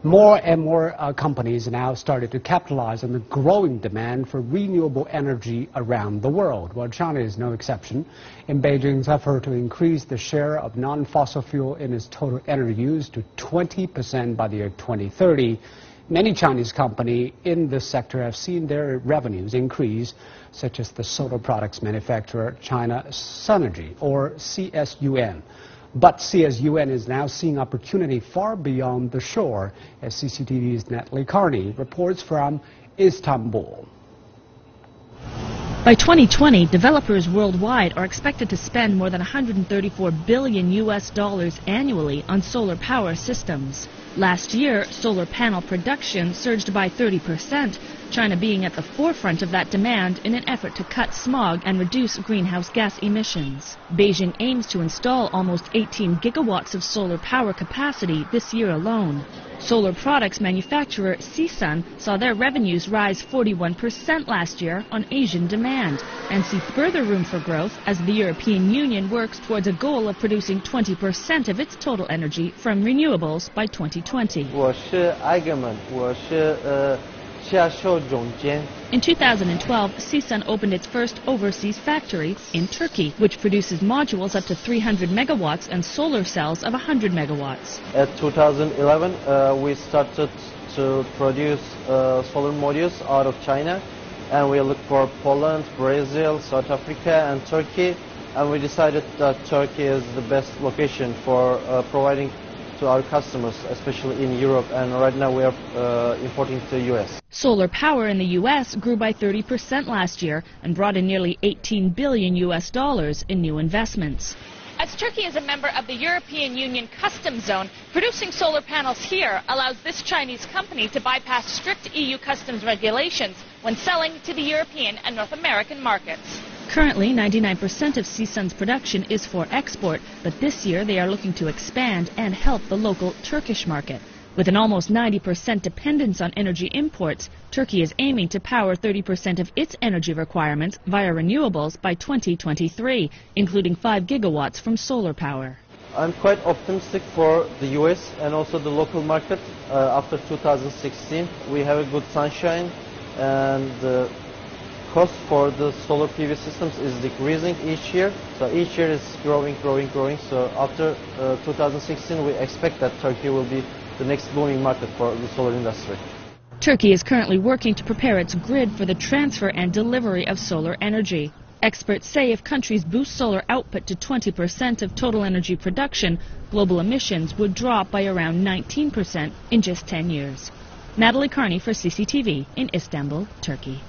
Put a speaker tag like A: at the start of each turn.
A: More and more companies now started to capitalize on the growing demand for renewable energy around the world. Well, China is no exception. In Beijing's effort to increase the share of non-fossil fuel in its total energy use to 20% by the year 2030, many Chinese companies in this sector have seen their revenues increase, such as the solar products manufacturer China Sunergy, or CSUN. But CSUN is now seeing opportunity far beyond the shore, as CCTV's Natalie Carney reports from Istanbul.
B: By 2020, developers worldwide are expected to spend more than $134 billion annually on solar power systems. Last year, solar panel production surged by 30%, China being at the forefront of that demand in an effort to cut smog and reduce greenhouse gas emissions. Beijing aims to install almost 18 gigawatts of solar power capacity this year alone. Solar products manufacturer CSUN saw their revenues rise 41% last year on Asian demand and see further room for growth as the European Union works towards a goal of producing 20% of its total energy from renewables by 2020. In 2012, CSUN opened its first overseas factory in Turkey, which produces modules up to 300 megawatts and solar cells of 100 megawatts.
C: At 2011, we started to produce solar modules out of China, and we looked for Poland, Brazil, South Africa, and Turkey, and we decided that Turkey is the best location for providing to our customers, especially in Europe, and right now we are importing to the U.S.
B: Solar power in the U.S. grew by 30% last year and brought in nearly $18 billion in new investments.
D: As Turkey is a member of the European Union customs zone, producing solar panels here allows this Chinese company to bypass strict EU customs regulations when selling to the European and North American markets.
B: Currently, 99% of CSUN's production is for export, but this year they are looking to expand and help the local Turkish market. With an almost 90% dependence on energy imports, Turkey is aiming to power 30% of its energy requirements via renewables by 2023, including 5 gigawatts from solar power.
C: I'm quite optimistic for the U.S. and also the local market. After 2016, we have a good sunshine, and the cost for the solar PV systems is decreasing each year. So each year is growing. So after 2016, we expect that Turkey will be the next booming market for the solar industry.
B: Turkey is currently working to prepare its grid for the transfer and delivery of solar energy. Experts say if countries boost solar output to 20% of total energy production, global emissions would drop by around 19% in just 10 years. Natalie Carney for CCTV in Istanbul, Turkey.